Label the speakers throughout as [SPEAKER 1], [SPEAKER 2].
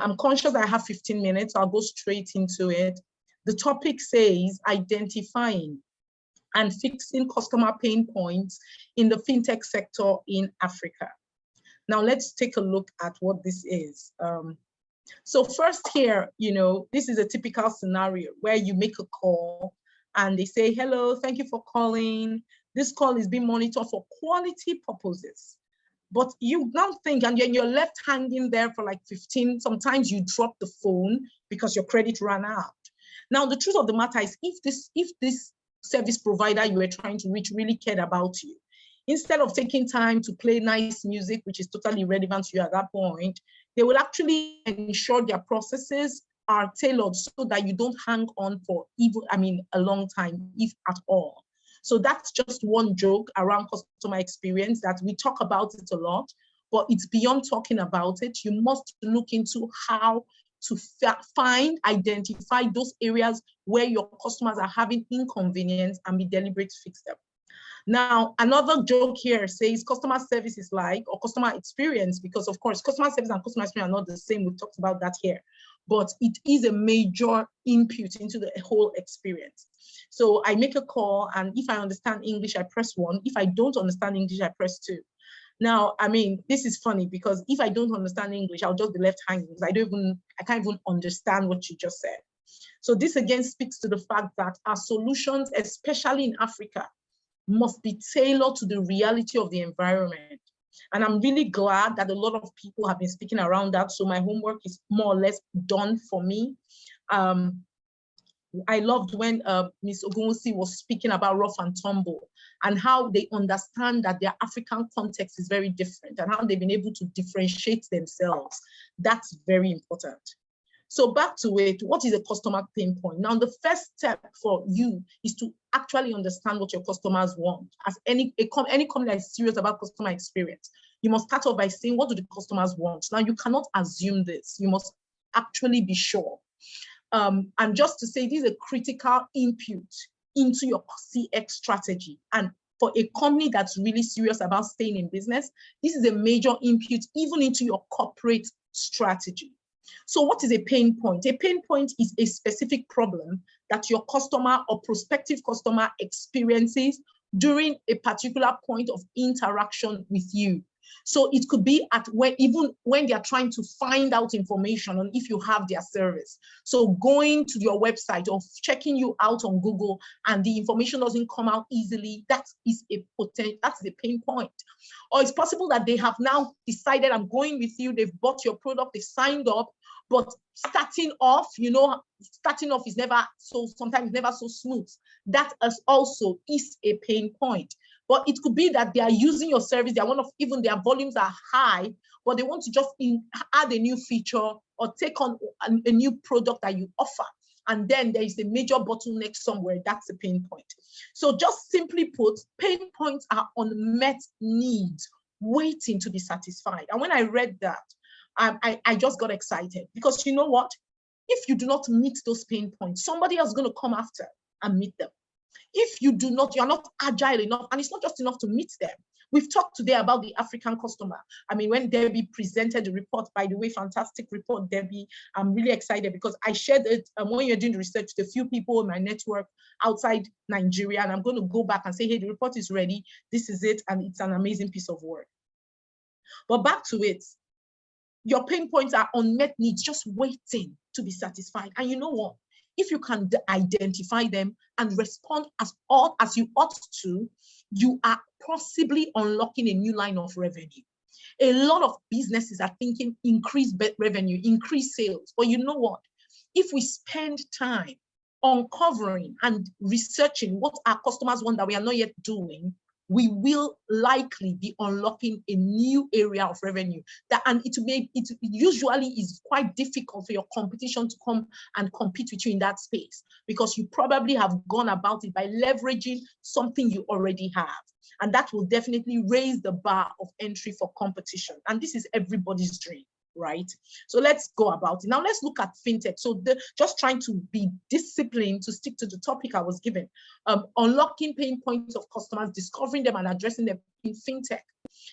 [SPEAKER 1] I'm conscious that I have 15 minutes. I'll go straight into it. The topic says identifying and fixing customer pain points in the fintech sector in Africa. Now let's take a look at what this is. So first here, this is a typical scenario where you make a call and they say, hello, thank you for calling. This call is being monitored for quality purposes. But you now think, and then you're left hanging there for like 15, sometimes you drop the phone because your credit ran out. Now, the truth of the matter is, if this service provider you were trying to reach really cared about you, instead of taking time to play nice music, which is totally irrelevant to you at that point, they will actually ensure their processes are tailored so that you don't hang on for a long time, if at all. So that's just one joke around customer experience that we talk about it a lot, but it's beyond talking about it. You must look into how to identify those areas where your customers are having inconvenience and be deliberate to fix them. Now, another joke here says customer service is like, or customer experience, because of course, customer service and customer experience are not the same. We've talked about that here, but it is a major input into the whole experience. So I make a call, and if I understand English, I press 1. If I don't understand English, I press 2. Now, this is funny because if I don't understand English, I'll just be left hanging because I can't even understand what you just said. So this again speaks to the fact that our solutions, especially in Africa, must be tailored to the reality of the environment. And I'm really glad that a lot of people have been speaking around that. So my homework is more or less done for me. I loved when Ms. Ogunwusi was speaking about rough and tumble and how they understand that their African context is very different and how they've been able to differentiate themselves. That's very important. So back to it, what is a customer pain point? Now, the first step for you is to actually understand what your customers want. As any company that is serious about customer experience, you must start off by saying, what do the customers want? Now, you cannot assume this. You must actually be sure. And just to say, this is a critical input into your CX strategy. And for a company that's really serious about staying in business, this is a major input even into your corporate strategy. So what is a pain point? A pain point is a specific problem that your customer or prospective customer experiences during a particular point of interaction with you. So it could be even when they're trying to find out information on if you have their service. So going to your website or checking you out on Google and the information doesn't come out easily, that is a pain point. Or it's possible that they have now decided, I'm going with you, they've bought your product, they signed up, but starting off is sometimes never so smooth. That also is a pain point. But it could be that they are using your service, even their volumes are high, but they want to just add a new feature or take on a new product that you offer. And then there is a major bottleneck somewhere. That's a pain point. So just simply put, pain points are unmet needs waiting to be satisfied. And when I read that, I just got excited because you know what? If you do not meet those pain points, somebody else is going to come after and meet them. If you do not, you're not agile enough, and it's not just enough to meet them. We've talked today about the African customer. When Debbie presented the report, by the way, fantastic report, Debbie. I'm really excited because I shared it when you're doing the research with a few people in my network outside Nigeria, and I'm going to go back and say, hey, the report is ready. This is it, and it's an amazing piece of work. But back to it. Your pain points are unmet needs, just waiting to be satisfied. And you know what? If you can identify them and respond as you ought to, you are possibly unlocking a new line of revenue. A lot of businesses are thinking increase revenue, increase sales. But you know what? If we spend time uncovering and researching what our customers want that we are not yet doing, we will likely be unlocking a new area of revenue. And it usually is quite difficult for your competition to come and compete with you in that space because you probably have gone about it by leveraging something you already have. And that will definitely raise the bar of entry for competition. And this is everybody's dream, right? So let's go about it. Now let's look at fintech. So just trying to be disciplined to stick to the topic I was given. Unlocking pain points of customers, discovering them and addressing them in fintech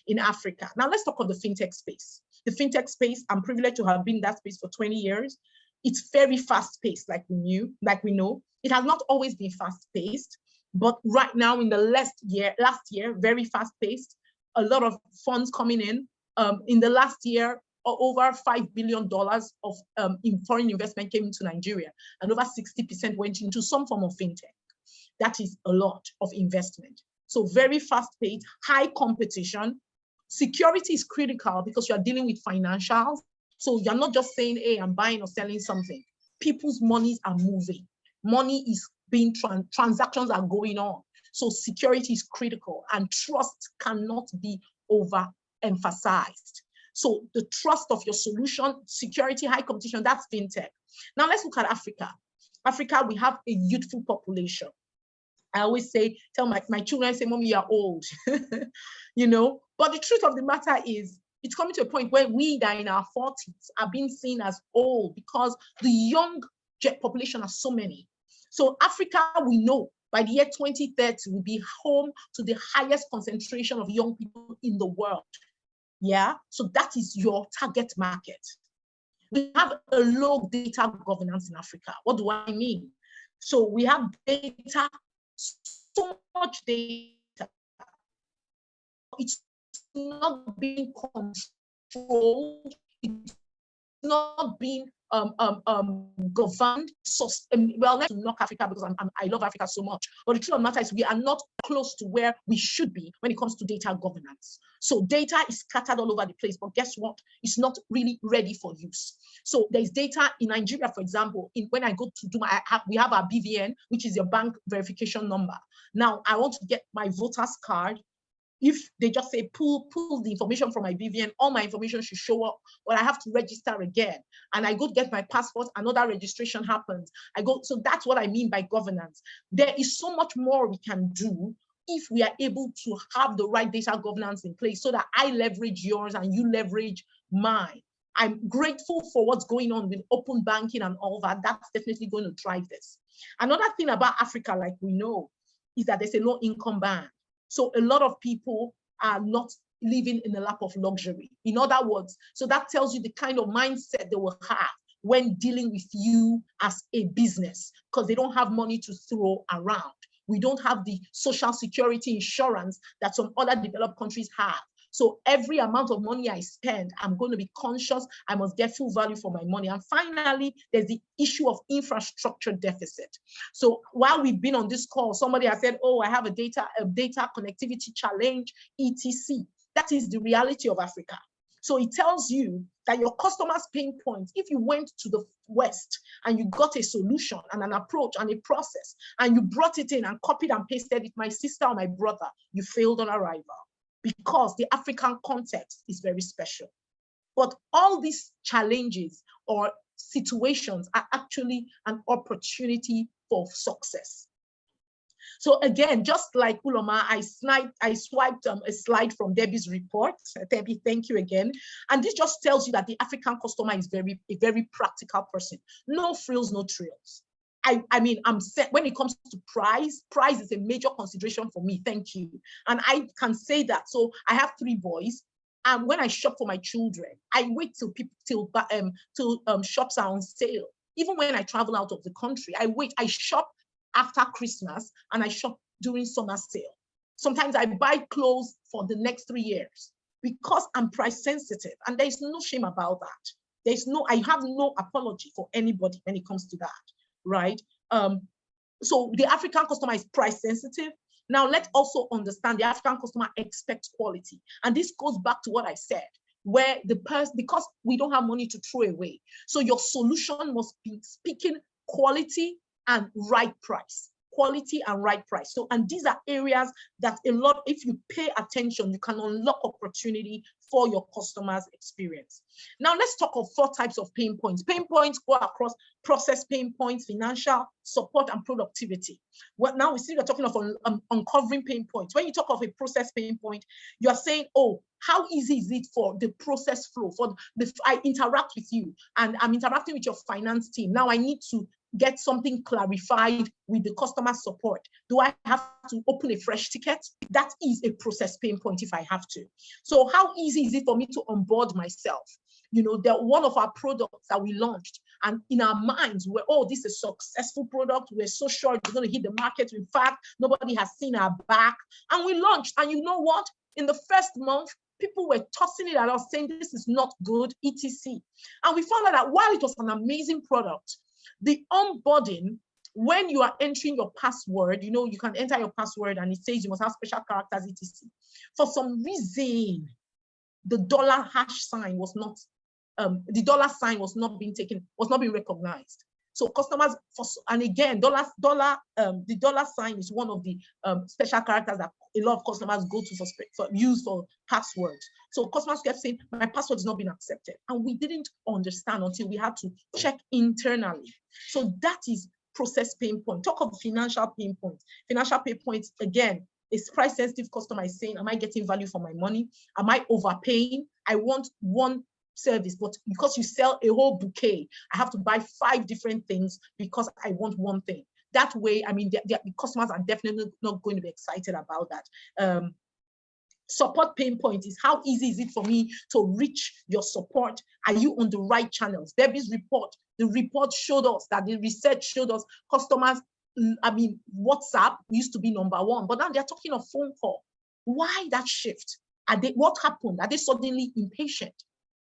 [SPEAKER 1] in Africa. Now let's talk about the fintech space. the fintech space, I'm privileged to have been in that space for 20 years. It's very fast-paced, like we know. It has not always been fast-paced, but right now in the last year, very fast-paced, a lot of funds coming in. In the last year, over $5 billion of in foreign investment came into Nigeria, and over 60% went into some form of fintech. That is a lot of investment. So very fast-paced, high competition. Security is critical because you are dealing with financials. So you're not just saying, hey, I'm buying or selling something. People's monies are moving. Money is being, transactions are going on. So security is critical, and trust cannot be overemphasized. So the trust of your solution, security, high competition, that's fintech. Now let's look at Africa. Africa, we have a youthful population. I always say, tell my children, I say, Mommy, you're old, you know? But the truth of the matter is, it's coming to a point where we that are in our 40s are being seen as old because the young population are so many. So Africa, we know, by the year 2030, will be home to the highest concentration of young people in the world. Yeah, so that is your target market. We have a low data governance in Africa. What do I mean? So we have data, so much data. It's not being controlled. It's not being governed. Well, let's knock Africa because I love Africa so much. But the truth of the matter is we are not close to where we should be when it comes to data governance. So data is scattered all over the place, but guess what? It's not really ready for use. So there's data in Nigeria, for example, when I go to do we have our BVN, which is your bank verification number. Now I want to get my voter's card. If they just say, pull the information from my BVN, all my information should show up, but I have to register again. And I go to get my passport, another registration happens. So that's what I mean by governance. There is so much more we can do if we are able to have the right data governance in place so that I leverage yours and you leverage mine. I'm grateful for what's going on with open banking and all that. That's definitely going to drive this. Another thing about Africa, like we know, is that there's a low income ban. So a lot of people are not living in a lap of luxury. In other words, so that tells you the kind of mindset they will have when dealing with you as a business, because they don't have money to throw around. We don't have the social security insurance that some other developed countries have. So every amount of money I spend, I'm going to be conscious. I must get full value for my money. And finally, there's the issue of infrastructure deficit. So while we've been on this call, somebody has said, oh, I have a data connectivity challenge, etc. That is the reality of Africa. So it tells you that your customers' pain points, if you went to the West and you got a solution and an approach and a process, and you brought it in and copied and pasted it, my sister or my brother, you failed on arrival, because the African context is very special. But all these challenges or situations are actually an opportunity for success. So again, just like Uloma, I swiped a slide from Debbie's report. Debbie, thank you again. And this just tells you that the African customer is a very practical person. No frills, no trills. I mean, I'm set when it comes to price is a major consideration for me. Thank you. And I can say that. So I have 3 boys. And when I shop for my children, I wait till shops are on sale. Even when I travel out of the country, I shop after Christmas and I shop during summer sale. Sometimes I buy clothes for the next 3 years because I'm price sensitive, and there's no shame about that. I have no apology for anybody when it comes to that, right? So the African customer is price sensitive. Now let's also understand the African customer expects quality. And this goes back to what I said, where because we don't have money to throw away. So your solution must be speaking quality and right price. Quality and right price. So, and these are areas that if you pay attention, you can unlock opportunity for your customers' experience. Now, let's talk of 4 types of pain points. Pain points go across process pain points, financial, support, and productivity. Well, now we see we're talking of uncovering pain points. When you talk of a process pain point, you are saying, oh, how easy is it for the process flow? I interact with you and I'm interacting with your finance team. Now I need to get something clarified with the customer support? Do I have to open a fresh ticket? That is a process pain point if I have to. So how easy is it for me to onboard myself? You know, one of our products that we launched, and in our minds, we're, oh, this is a successful product. We're so sure it's going to hit the market. In fact, nobody has seen our back. And we launched. And you know what? In the first month, people were tossing it at us, saying this is not good, etc. And we found out that while it was an amazing product, the onboarding, when you are entering your password, you know, you can enter your password and it says you must have special characters, etc. For some reason, the dollar hash sign was not, the dollar sign was not being taken, was not being recognized. So customers, and again, the dollar sign is one of the special characters that a lot of customers go to for use for passwords. So customers kept saying, my password is not being accepted. And we didn't understand until we had to check internally. So that is process pain point. Talk of financial pain points. Financial pain points, again, a price sensitive customer is saying, am I getting value for my money? Am I overpaying? I want one service, but because you sell a whole bouquet, I have to buy 5 different things because I want one thing. That way, I mean, the customers are definitely not going to be excited about that. Support pain point is how easy is it for me to reach your support? Are you on the right channels? Debbie's report, the report showed us that the research showed us customers, I mean, WhatsApp used to be number 1, but now they're talking of phone call. Why that shift? What happened? Are they suddenly impatient?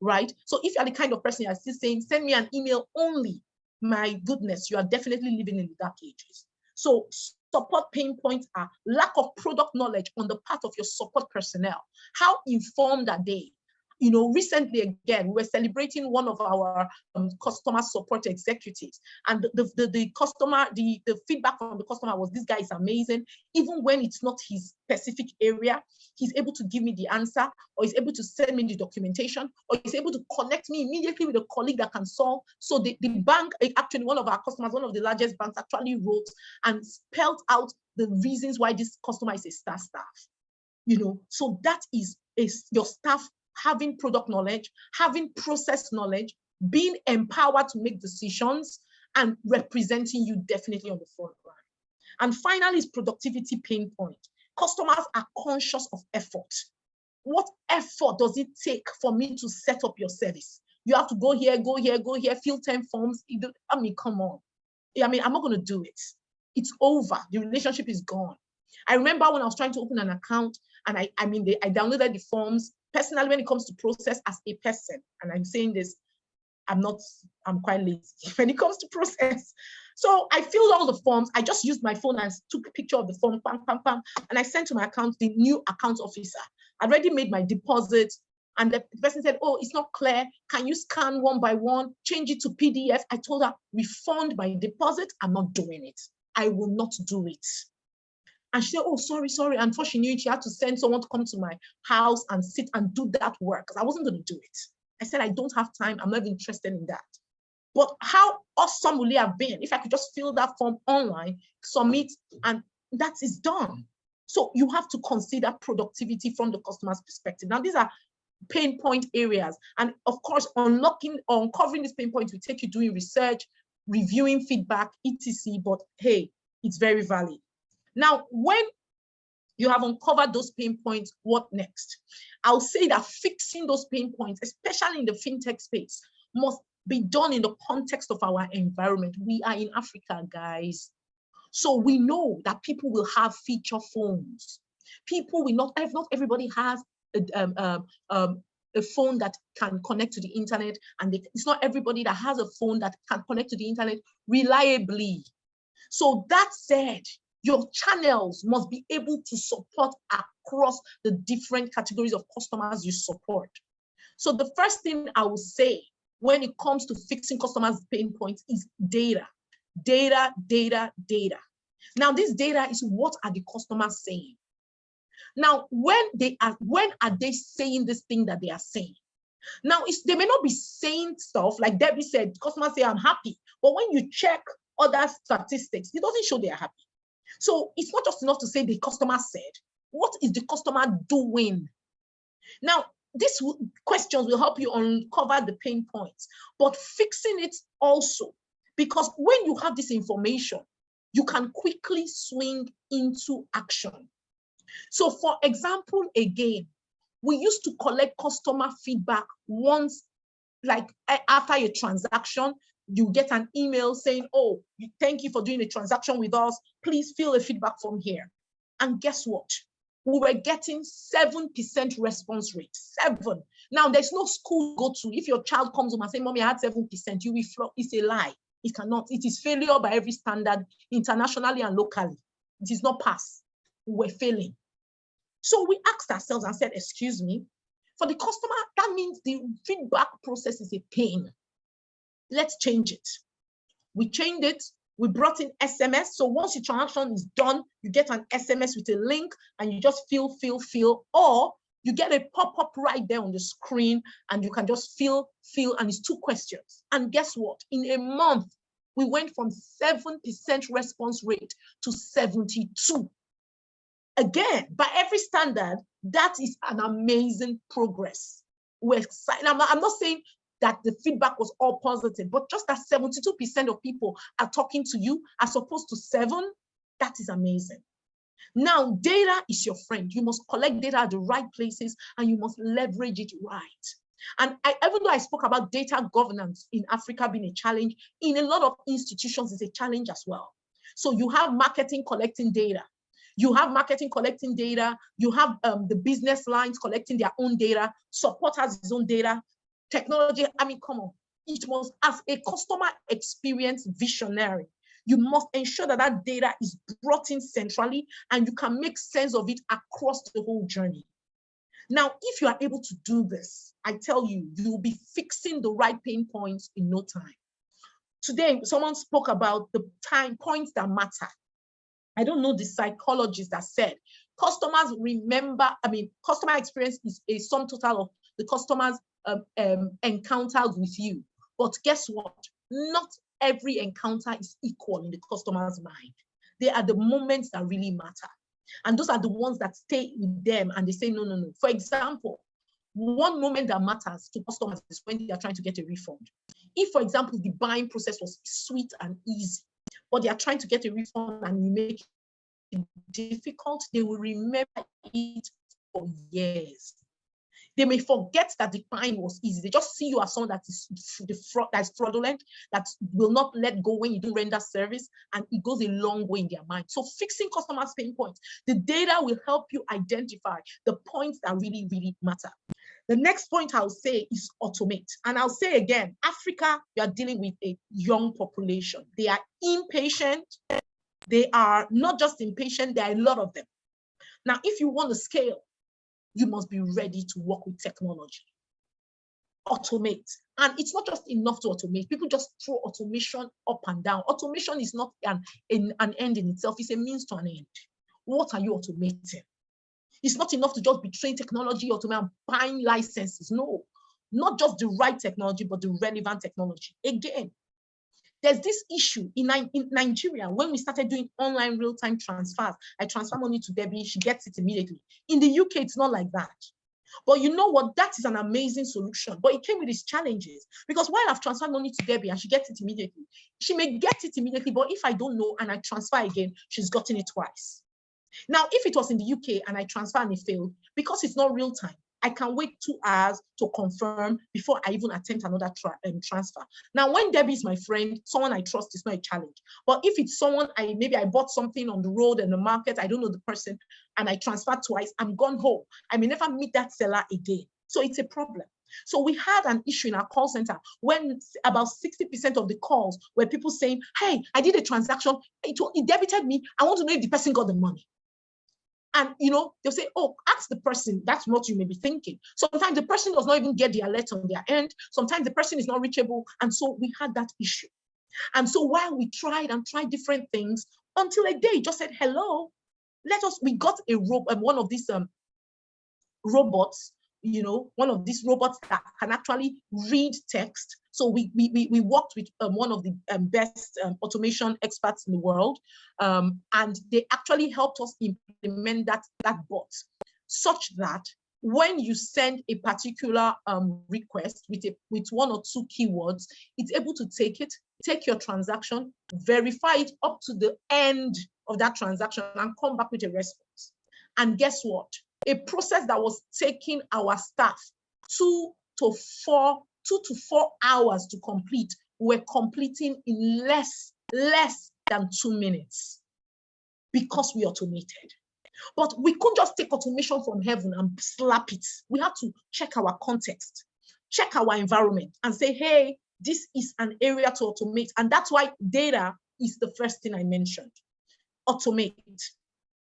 [SPEAKER 1] Right? So if you're the kind of person you're still saying, send me an email only, my goodness, you are definitely living in the dark ages. So support pain points are lack of product knowledge on the part of your support personnel. How informed are they? You know, recently, again, we were celebrating one of our customer support executives, and the feedback from the customer was, this guy is amazing. Even when it's not his specific area, he's able to give me the answer, or he's able to send me the documentation, or he's able to connect me immediately with a colleague that can solve. So the bank, actually one of our customers, one of the largest banks, actually wrote and spelled out the reasons why this customer is a star staff. You know, so that is your staff having product knowledge, having process knowledge, being empowered to make decisions, and representing you definitely on the front line. And finally is productivity pain point. Customers are conscious of effort. What effort does it take for me to set up your service? You have to go here, go here, go here, fill 10 forms. I mean, come on. I mean, I'm not going to do it. It's over. The relationship is gone. I remember when I was trying to open an account, and I downloaded the forms. Personally, when it comes to process as a person, and I'm saying this, I'm quite lazy when it comes to process. So I filled all the forms. I just used my phone and took a picture of the form, pam, pam, pam, and I sent to my account, the new account officer. I'd already made my deposit, and the person said, oh, it's not clear. Can you scan one by one, change it to PDF? I told her, refund my deposit. I'm not doing it. I will not do it. And she said, oh, sorry. And before she knew it, she had to send someone to come to my house and sit and do that work, because I wasn't going to do it. I said, I don't have time. I'm not interested in that. But how awesome would it have been if I could just fill that form online, submit, and that is done. So you have to consider productivity from the customer's perspective. Now, these are pain point areas. And of course, uncovering these pain points will take you doing research, reviewing feedback, etc. But hey, it's very valid. Now, when you have uncovered those pain points, what next? I'll say that fixing those pain points, especially in the fintech space, must be done in the context of our environment. We are in Africa, guys. So we know that people will have feature phones. People will not everybody has a phone that can connect to the internet, and it's not everybody that has a phone that can connect to the internet reliably. So that said, your channels must be able to support across the different categories of customers you support. So the first thing I will say when it comes to fixing customers' pain points is data. Data. Now, this data is what are the customers saying? Now, when are they saying this thing that they are saying? Now, they may not be saying stuff like Debbie said, customers say, I'm happy. But when you check other statistics, it doesn't show they are happy. So it's not just enough to say the customer said. What is the customer doing? Now, these questions will help you uncover the pain points, but fixing it also Because when you have this information, you can quickly swing into action. So for example, again, we used to collect customer feedback once, like after a transaction, you get an email saying, oh, thank you for doing a transaction with us. Please fill a feedback form here. And guess what? We were getting 7% response rate, 7. Now, there's no school to go to. If your child comes home and says, Mommy, I had 7%, you will flop. It's a lie. It cannot. It is failure by every standard, internationally and locally. It is not pass. We're failing. So we asked ourselves and said, excuse me, for the customer, that means the feedback process is a pain. Let's change it. We changed it. We brought in SMS. So once your transaction is done, you get an SMS with a link and you just fill, or you get a pop-up right there on the screen and you can just fill, and it's 2 questions. And guess what? In a month, we went from 7% response rate to 72. Again, by every standard, that is an amazing progress. We're excited. I'm not saying that the feedback was all positive, but just that 72% of people are talking to you as opposed to 7, that is amazing. Now, data is your friend. You must collect data at the right places and you must leverage it right. And even though I spoke about data governance in Africa being a challenge, in a lot of institutions, it's a challenge as well. So you have marketing collecting data. You have marketing collecting data. You have the business lines collecting their own data. Support has its own data. Technology, I mean, come on. It must, as a customer experience visionary, you must ensure that that data is brought in centrally and you can make sense of it across the whole journey. Now, if you are able to do this, I tell you, you will be fixing the right pain points in no time. Today, someone spoke about the time points that matter. I don't know the psychologist that said customers remember, customer experience is a sum total of the customer's encounters with you. But guess what? Not every encounter is equal in the customer's mind. They are the moments that really matter. And those are the ones that stay with them and they say, no, no, no. For example, one moment that matters to customers is when they are trying to get a refund. If, for example, the buying process was sweet and easy, but they are trying to get a refund and you make it difficult, they will remember it for years. They may forget that the buying was easy. They just see you as someone that is fraudulent, that will not let go when you do render service, and it goes a long way in their mind. So fixing customers' pain points, the data will help you identify the points that really, really matter. The next point I'll say is automate. And I'll say again, Africa, you are dealing with a young population. They are impatient. They are not just impatient, there are a lot of them. Now, if you want to scale, you must be ready to work with technology. Automate. And it's not just enough to automate. People just throw automation up and down. Automation is not an end in itself. It's a means to an end. What are you automating? It's not enough to just be trained technology, automate and buying licenses. No, not just the right technology, but the relevant technology. Again, there's this issue in Nigeria. When we started doing online real-time transfers, I transfer money to Debbie, she gets it immediately. In the UK, it's not like that. But you know what? That is an amazing solution. But it came with its challenges. Because while I've transferred money to Debbie and she gets it immediately, she may get it immediately, but if I don't know and I transfer again, she's gotten it twice. Now, if it was in the UK and I transfer and it failed, because it's not real time, I can wait 2 hours to confirm before I even attempt another transfer. Now, when Debbie is my friend, someone I trust, is not a challenge. But if it's someone maybe I bought something on the road in the market, I don't know the person, and I transfer twice, I'm gone home. I may never meet that seller again. So it's a problem. So we had an issue in our call center when about 60% of the calls were people saying, hey, I did a transaction, it debited me, I want to know if the person got the money. And, they'll say, oh, ask the person. That's what you may be thinking. Sometimes the person does not even get the alert on their end. Sometimes the person is not reachable. And so we had that issue. And so while we tried different things, until a day just said, hello, we got one of these robots, one of these robots that can actually read text. So we worked with one of the best automation experts in the world, and they actually helped us implement that bot, such that when you send a particular request with 1 or 2 keywords, it's able to take it, take your transaction, verify it up to the end of that transaction, and come back with a response. And guess what? A process that was taking our staff 2 to 4 hours to complete, we're completing in less than 2 minutes because we automated. But we couldn't just take automation from heaven and slap it. We had to check our context, check our environment, and say, hey, this is an area to automate. And that's why data is the first thing I mentioned. Automate,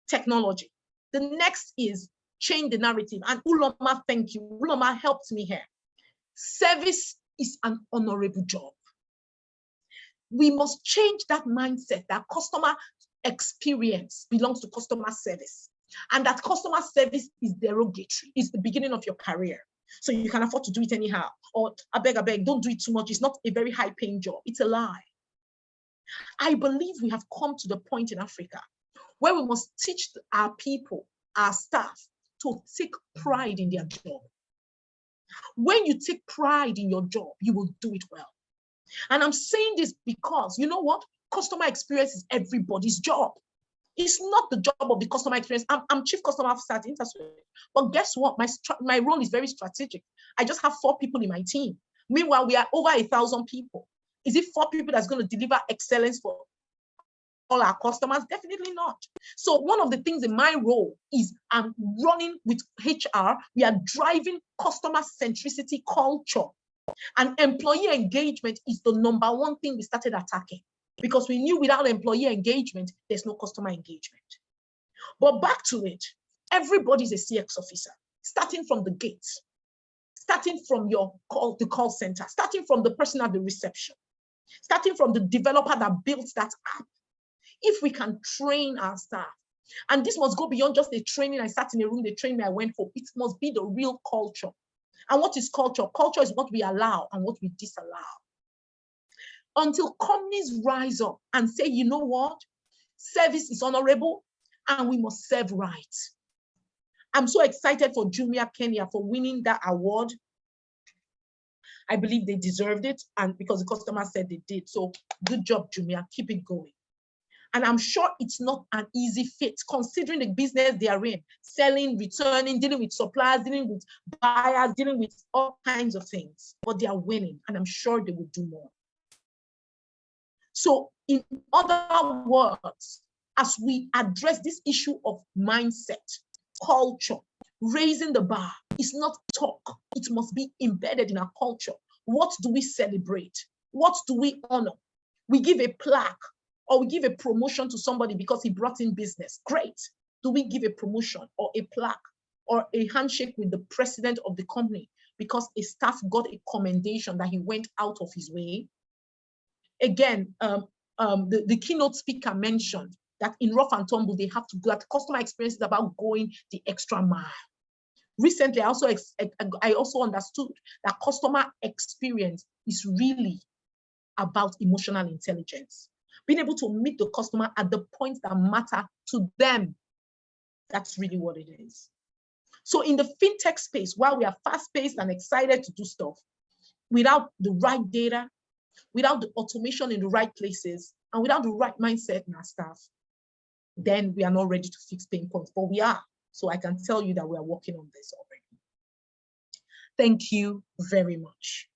[SPEAKER 1] technology. The next is change the narrative. And Uloma, thank you. Uloma helped me here. Service is an honorable job. We must change that mindset that customer experience belongs to customer service, and that customer service is derogatory. It's the beginning of your career, so you can afford to do it anyhow. Or I beg, don't do it too much. It's not a very high-paying job. It's a lie. I believe we have come to the point in Africa where we must teach our people, our staff, to take pride in their job. When you take pride in your job, you will do it well. And I'm saying this because, you know what? Customer experience is everybody's job. It's not the job of the customer experience. I'm chief customer officer at Intersway. But guess what? My role is very strategic. I just have 4 people in my team. Meanwhile, we are over 1,000 people. Is it 4 people that's going to deliver excellence for all our customers? Definitely not. So one of the things in my role is I'm running with HR. We are driving customer centricity culture. And employee engagement is the #1 thing we started attacking, because we knew without employee engagement, there's no customer engagement. But back to it, everybody's a CX officer, starting from the gate, starting from the call center, starting from the person at the reception, starting from the developer that built that app. If we can train our staff, and this must go beyond just the training, I sat in a room, they trained me, I went home. It must be the real culture. And what is culture? Culture is what we allow and what we disallow. Until companies rise up and say, you know what? Service is honorable and we must serve right. I'm so excited for Jumia Kenya for winning that award. I believe they deserved it, and because the customer said they did. So good job, Jumia. Keep it going. And I'm sure it's not an easy fit, considering the business they are in, selling, returning, dealing with suppliers, dealing with buyers, dealing with all kinds of things. But they are winning, and I'm sure they will do more. So in other words, as we address this issue of mindset, culture, raising the bar, it's not talk. It must be embedded in our culture. What do we celebrate? What do we honor? We give a plaque, or we give a promotion to somebody because he brought in business. Great. Do we give a promotion or a plaque or a handshake with the president of the company because a staff got a commendation that he went out of his way? Again, the keynote speaker mentioned that in rough and tumble, they have to go, that customer experience is about going the extra mile. Recently, I also understood that customer experience is really about emotional intelligence. Being able to meet the customer at the points that matter to them. That's really what it is. So in the fintech space, while we are fast-paced and excited to do stuff, without the right data, without the automation in the right places, and without the right mindset in our staff, then we are not ready to fix pain points, but we are. So I can tell you that we are working on this already. Thank you very much.